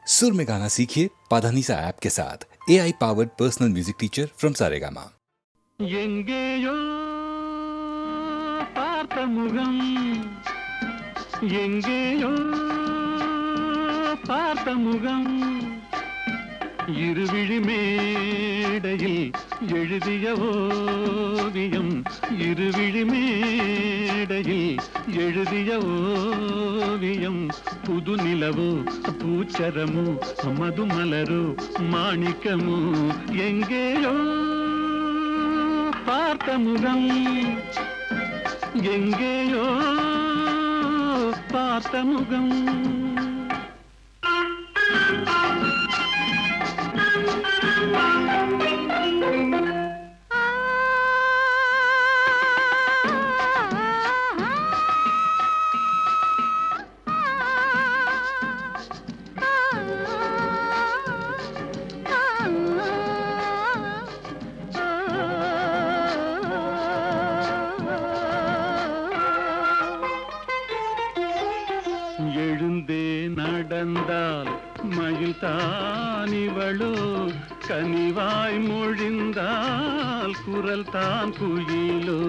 सुर में गाना सीखिए पाधानीसा ऐप के साथ। AI powered personal music teacher from Saregama. எங்கேயோ பார்த்த முகம், எங்கேயோ பார்த்த முகம், இருவிழி மேடையில் எழுதிய ஓவியம், இருவிழி மேடையில் எழுதிய ஓவியம், புது நிலவோ பூச்சரமோ மதுமலரோ மாணிக்கமோ, எங்கேயோ பார்த்த முகம், எங்கேயோ பார்த்த முகம். எழுந்தே நடந்தால் மயில் தானிவளோ, கனிவாய் மொழிந்தால் குரல் தான் குயிலோ,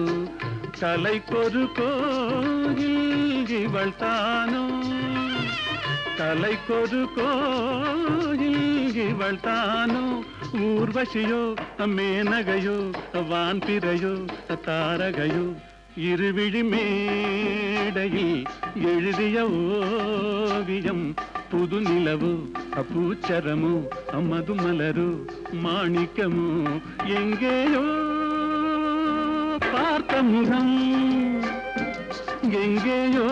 கலைக்கொரு கோயில் இவள் தானோ, கலைக்கொரு கோயில் இவள் தானோ, ஊர்வசியோ மேனகையோ வான்பிறையோ தாரகையோ, இருவிழி மேடையில் எழுதிய ஓவியம், புது நிலவோ பூச்சரமோ மதுமலரோ மாணிக்கமோ, எங்கேயோ பார்த்த முகம், எங்கேயோ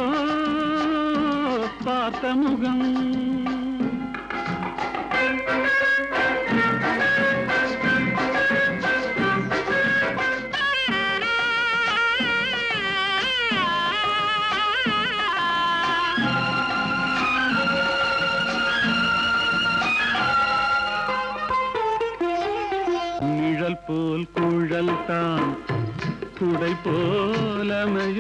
பார்த்த முகம். நிழல் போல் குழல் தான் குடை போலமைய,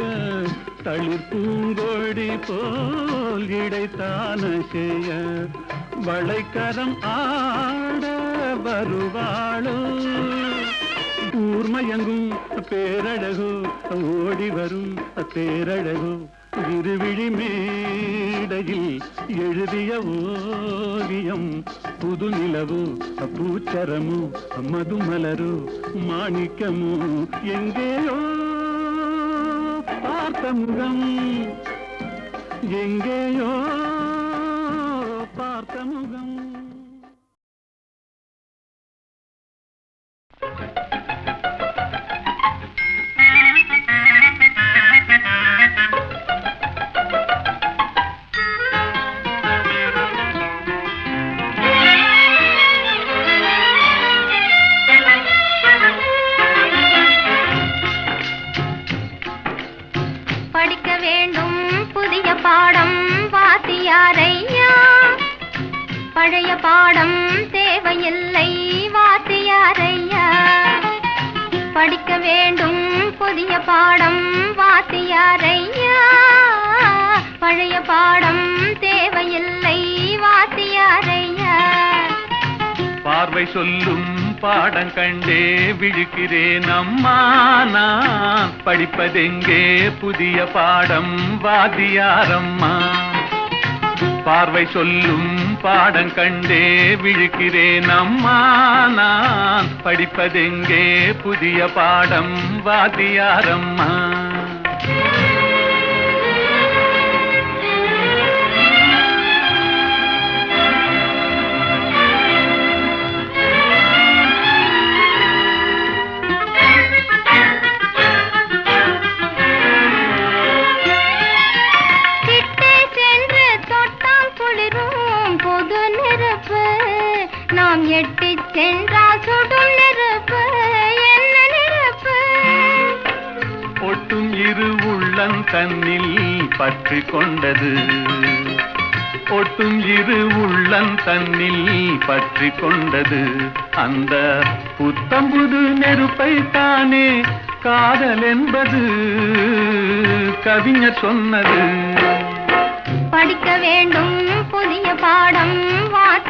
தளிர் பூங்கொடி போல் இடைத்தான செய்ய, வளைக்கரம் ஆட வருவாளோ, ஊர்மயங்கும் பேரழகோ ஓடி வரும் பேரழகோ, இருவிழி மேடையில் எழுதிய ஓவியம், புது நிலவோ பூச்சரமோ மதுமலரோ மாணிக்கமோ, எங்கேயோ பார்த்த முகம், எங்கேயோ பார்த்த முகம். படிக்க வேண்டும் புதிய பாடம் வாத்தியாரையா, பழைய பாடம் தேவையில்லை வாத்தியாரையா, படிக்க வேண்டும் புதிய பாடம் வாத்தியாரையா, பழைய பாடம் தேவையில்லை வாத்தியாரையா. பார்வை சொல்லும் பாடம் கண்டே விழுக்கிறேன் அம்மா, நான் படிப்பதெங்கே புதிய பாடம் வாத்தியாரம்மா, பார்வை சொல்லும் பாடம் கண்டே விழுக்கிறேன் அம்மா, நான் படிப்பதெங்கே புதிய பாடம் வாத்தியாரம்மா. நாம் எட்டி சென்றால் சுடும் நெருப்பு, என்ன நெருப்பு, ஒட்டும் இரு உள்ளம் தன்னில் பற்றி கொண்டது, ஒட்டும் இரு உள்ளம் தன்னில் பற்றி கொண்டது, அந்த புத்தம்புது நெருப்பை தானே காதல் என்பது கவிஞர் சொன்னது. படிக்க வேண்டும் புதிய பாடம் வாத்தியாரையா,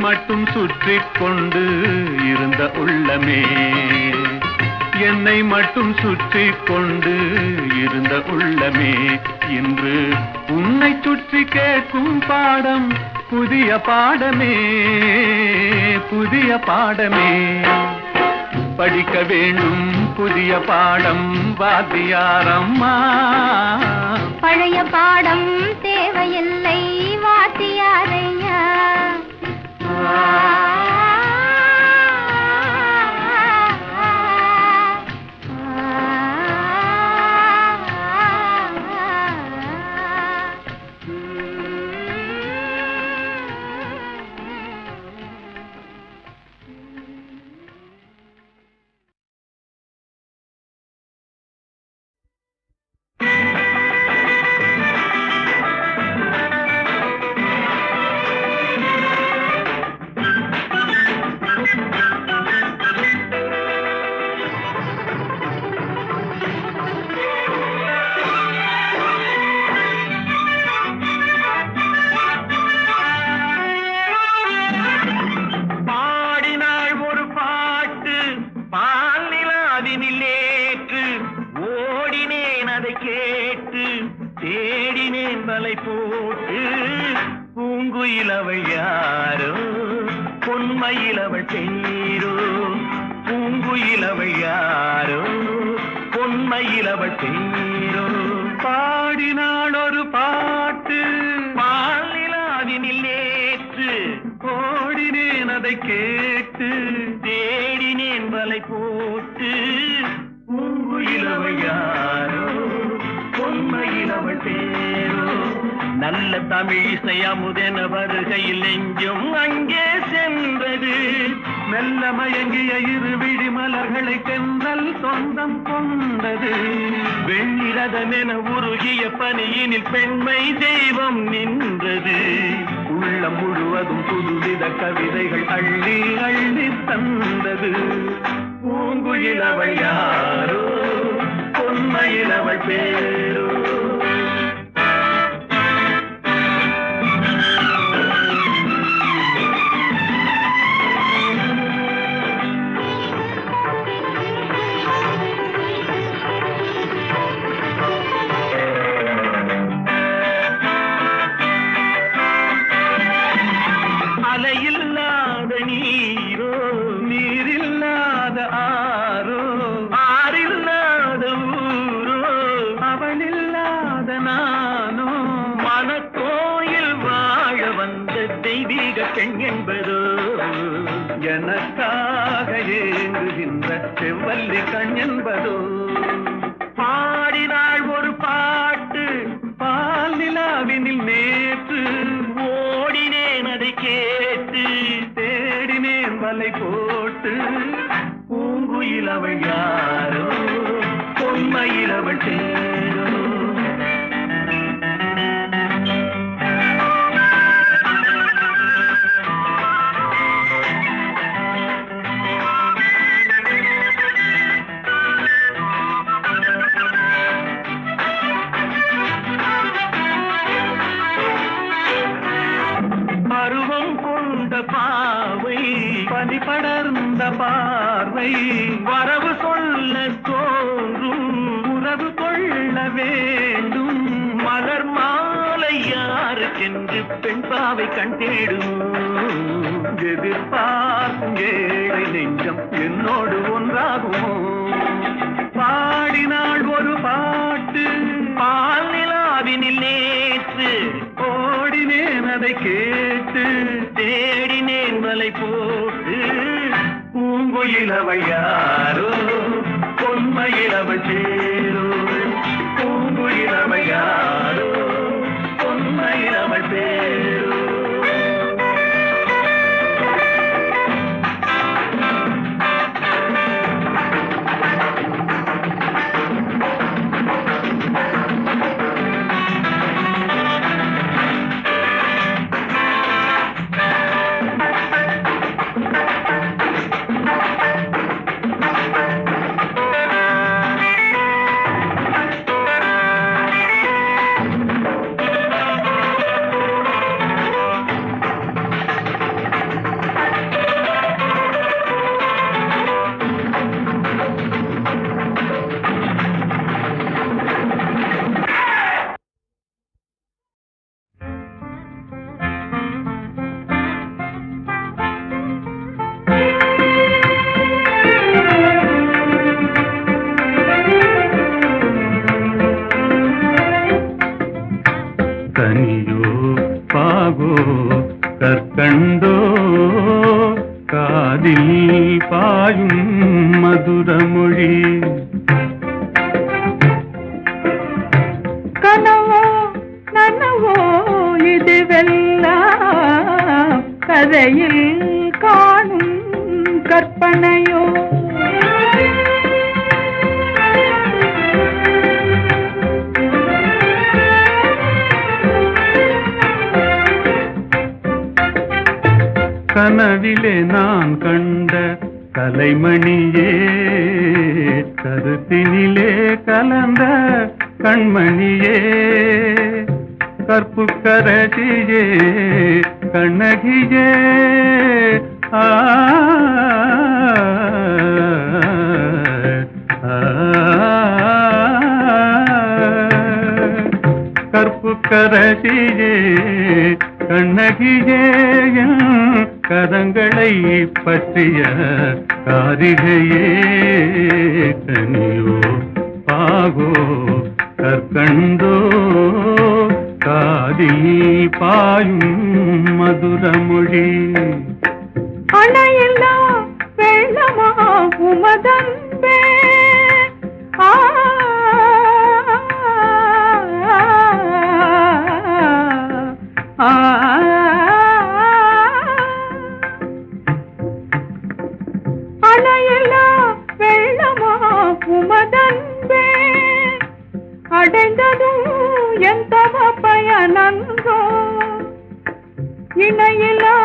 மட்டும் சுற்றி கொண்டு இருந்த உள்ளமே, என்னை மட்டும் சுற்றி கொண்டு இருந்த உள்ளமே, இன்று உன்னை சுற்றி கேட்கும் பாடம் புதிய பாடமே, புதிய பாடமே. படிக்க வேண்டும் புதிய பாடம் வாத்தியாரம்மா, பழைய பாடம் தேவையில்லை வாத்தியாரையா. கேட்டு தேடினேன் வலை போட்டு, பூங்குயிலவள் யாரோ பொன்மயிலவள் பேரோ, பூங்குயிலவள் யாரோ பொன்மயிலவள் பேரோ. பாடினாள் ஒரு பாட்டு பாலிலாவினில் நேற்று, ஓடினேன் அதை கேட்டு தேடினேன் வலை போட்டு, பூங்குயிலவள் யாரோ பொன்மயிலவள் பேரோ. நல்ல தமிழிசை அமுதென வருகையில் நெஞ்சும் அங்கே சென்றது, மெல்ல மயங்கிய இரு விழி மலர்களை தென்றல் சொந்தம் கொண்டது. வெண்ணிரதமென உருகிய பனியினில் பெண்மை தெய்வம் நின்றது. உள்ளம் முழுவதும் புதுவித கவிதைகள் அள்ளி அள்ளி தந்தது. பூங்குயிலவள் யாரோ பொன்மயிலவள் பேரோ. அலையில்லாத நீரோ நீரில்லாத ஆரோ, ஆறில்லாத ஊரோ அவளில்லாத நானோ, மனக்கோயில் வாழ வந்த தெய்வீக பெண் என்பதோ, எனக்காக ஏங்குகின்ற செவ்வல்லி கண் என்பதோ. பாடினாள் ஒரு பாட்டு பால் நிலாவினில் நேற்று, ஓடினேன் அதை கேட்டு தேடினேன் வலை போட்டு, பூங்குயிலவள் யாரோ பொன்மயிலவள் பேரோ. பருவம் கொண்ட பாவை பனி படர்ந்த பார்வை, வரவு சொல்ல தோன்றும் உறவு கொள்ள வேண்டும். மலர் மாலை யாருக்கென்று பெண் பாவை கண் தேடும். எதிர்பார்க்கும் ஏழை நெஞ்சம் என்னோடு ஒன்றாகுமோ. பாடினாள் ஒரு பாட்டு பால் நிலாவினில் நேற்று, ஓடினேன் அதை கேட்டு தேடினேன் வலை போட்டு, பூங்குயிலவள் யாரோ பொன்மயிலவள் பேரோ, பூங்குயிலவள் யாரோ பொன்மயிலவள் பேரோ. பாகோ கற்கண்டோ காதில் பாயும் மதுரமொழி. கனவோ நனவோ இதுவெல்லாம் கதையில் காணும் கற்பனையோ. கனவிலே நான் கண்ட கலைமணியே கருத்தினிலே கலந்த கண்மணியே கற்புக்கரசியே கண்ணகியே ஆ கற்புக்கரசியே கண்ணகியே கரங்களை பற்றிய காரிகையே கனியோ பாகோ கற்கண்டோ காதில் பாயும் மதுரமொழி. அணையில்லா வெள்ளமா உமதன்பே அணையில்லா வெள்ளமா உமதன்பே அடைந்ததும் எந்த பயனன்றோ. இணையில்லா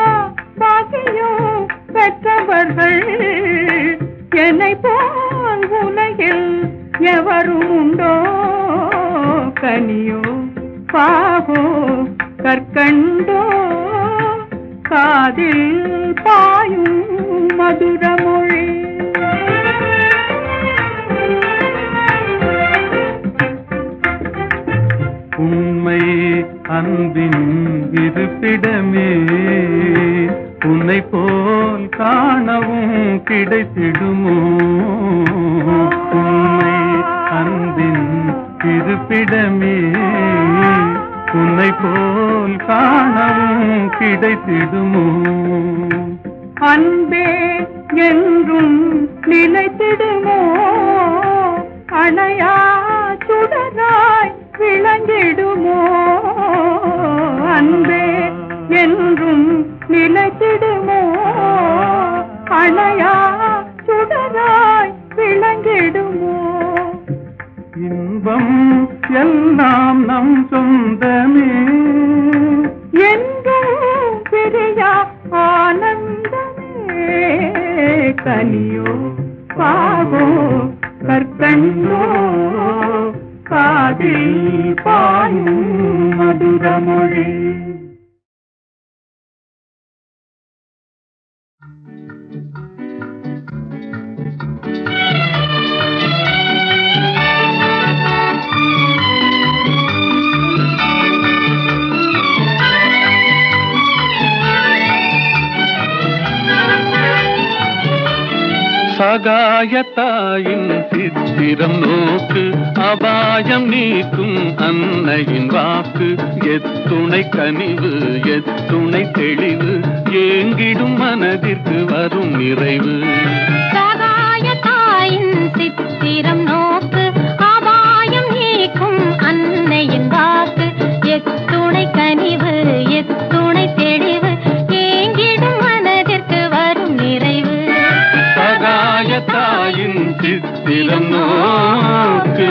பாக்கியம் பெற்றவர்கள் என்னை போல் உலகில் எவரும் உண்டோ. கனியோ பாகோ கற்கண்டோ காதில் பாயும் மதுரமொழி. உண்மை அன்பின் இருப்பிடமே உன்னை போல் காணவும் கிடைத்திடுமோ. உண்மை அன்பின் இருப்பிடமே உன்னை போல் காணவும் கிடைத்திடுமோ. அன்பே என்றும் நிலைத்திடுமோ அணையா சுடராய் விளங்கிடுமோ. அன்பே என்றும் நிலைத்திடுமோ அணையா சுடராய் விளங்கிடுமோ. இன்பம் எல்லாம் நம் சொந்தமே என்றும் பிரியா ஆனந்தமே. கனியோ பாகோ கற்கண்டோ காதில் பாயும் மதுரமொழி. சகாயத்தாயின் சித்திரம் நோக்கு அபாயம் நீக்கும் அன்னையின் வாக்கு. எத்துணை கனிவு எத்துணை தெளிவு ஏங்கிடும் மனதிற்கு வரும் நிறைவு. சகாயத்தாயின் சித்திரம் நோக்கு அபாயம் நீக்கும் அன்னையின் வாக்கு. எத்துணை கனிவு எத்துணை தெளிவு ஏங்கிடும் மனதிற்கு வரும் நிறைவு. சகாயத்தாயின் சித்திரம் நோக்கு.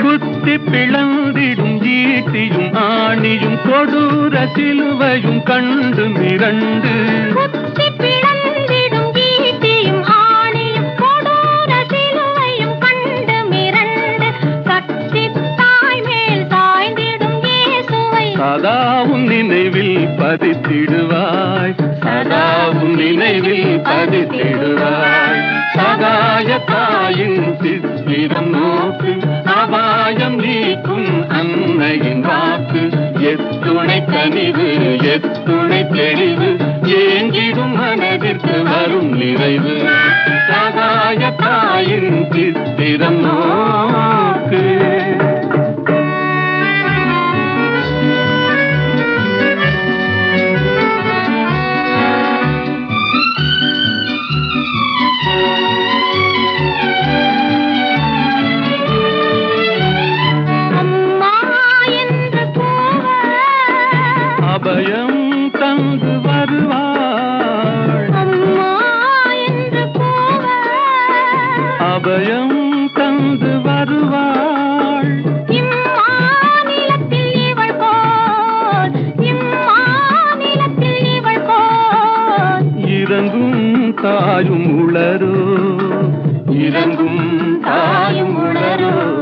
குத்தி பிளந்திடும் ஈட்டியும் ஆணியும் கொடூர சிலுவையும் கண்டு மிரண்டு. குத்தி பிளந்திடும் ஈட்டியும் ஆணியும் கொடூர சிலுவையும் கண்டு மிரண்டு. சக்தி தாய் மேல் சாய்ந்திடும் இயேசுவை சதாவும் நினைவில் பதித்திடுவாய். சதாவும் நினைவில் பதித்திடுவாய். சகாயத்தாயின் சித்திரம் நோக்கு அபாயம் நீக்கும் அன்னையின் வாக்கு. எத்துணை கனிவு எத்துணை தெளிவு ஏங்கிடும் மனதிற்கு வரும் நிறைவு. சகாய தாயின் சித்திரம் நோக்கு. அபயம் தந்து வருவாள். அம்மா என்று அபயம் தந்து வருவாள். இம்மாநிலத்தில் இவள் போல், இம்மாநிலத்தில் இவள் போல் இறங்கும் தாயும் உளரோ, இறங்கும் தாயும் உளரோ.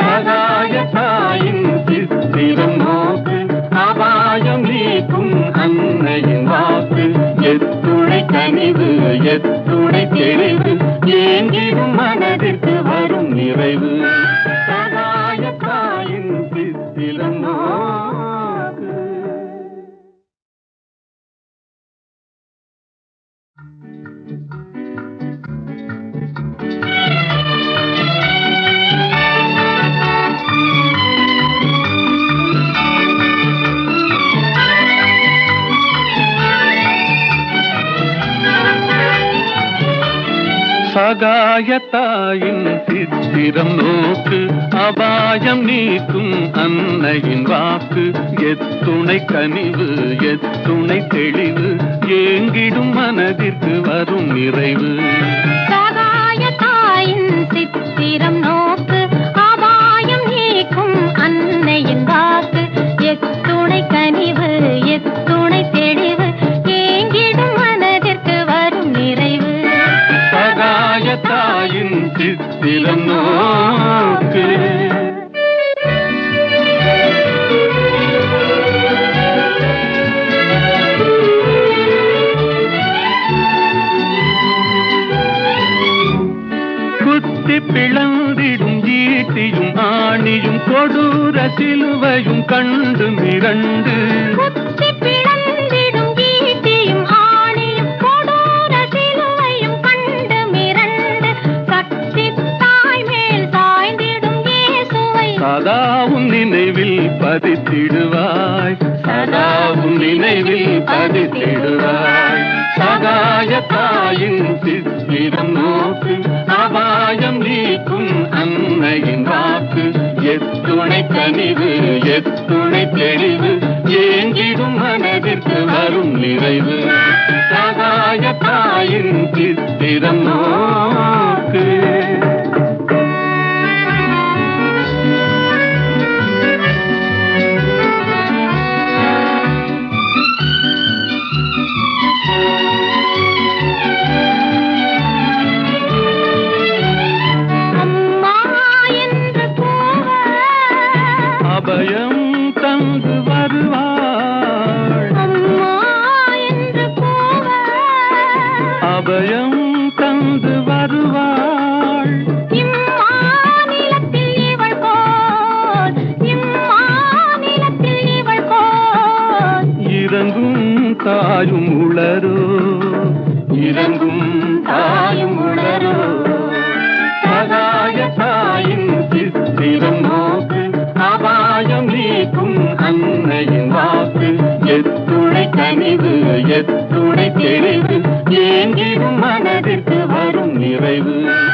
சகாய தாயின் சித்திரம் நோக்கு. அபாயம் நீக்கும் அன்னையின் வாக்கு. எத்துணை கனிவு எத்துணை தெளிவு. ஏங்கிடும் மனதிற்கு வரும் நிறைவு. சகாய தாயின் சித்திரம் நோக்கு. சகாய தாயின் சித்திரம் நோக்கு. அபாயம் நீக்கும் அன்னையின் வாக்கு. எத்துணை கனிவு எத்துணை தெளிவு. ஏங்கிடும் மனதிற்கு வரும் நிறைவு. சகாய தாயின் சித்திரம் நோக்கு. அபாயம் நீக்கும் அன்னையின் வாக்கு. எத்துணை கனிவு எத்துணை தெளிவு. ஏங்கிடும் மனதிற்கு வரும் நிறைவு. சகாய தாயின் சித்திரம் நோக்கு. குத்தி பிளந்திடும் ஈட்டியும் ஆணியும் கொடூர சிலுவையும் கண்டு மிரண்டு. குத்தி பிளந்திடும் ஈட்டியும் ஆணியும் கொடூர சிலுவையும் கண்டு மிரண்டு. சக்தித் தாய் மேல் சாய்ந்திடும் இயேசுவை சதாவும் நினைவில் பதித்திடுவாய். சதாவும் நினைவில் பதித்திடுவாய். சகாய தாயின் சித்திரம் நோக்கு. அபாயம் நீக்கும் அன்னையின் வாக்கு. எத்துணை கனிவு எத்துணை தெளிவு. ஏங்கிடும் மனதிற்கு வரும் நிறைவு. சகாய தாயின் சித்திரம் நோக்கு. அபயம் தந்து வருவாள். அம்மா என்று அபயம் தந்து வருவாள். இம்மாநிலத்தில் இவள் போல், இம்மாநிலத்தில் இவள் போல் இறங்கும் தாயும் உளரோ, இறங்கும் தாயும் உளரோ. சகாய தாயின் சித்திரம் நோக்கு. அபாயம் நீக்கும் அன்னையின் வாக்கு. எத்துணை கனிவு எத்துணை தெளிவு. ஏங்கிடும் மனதிற்கு வரும் நிறைவு.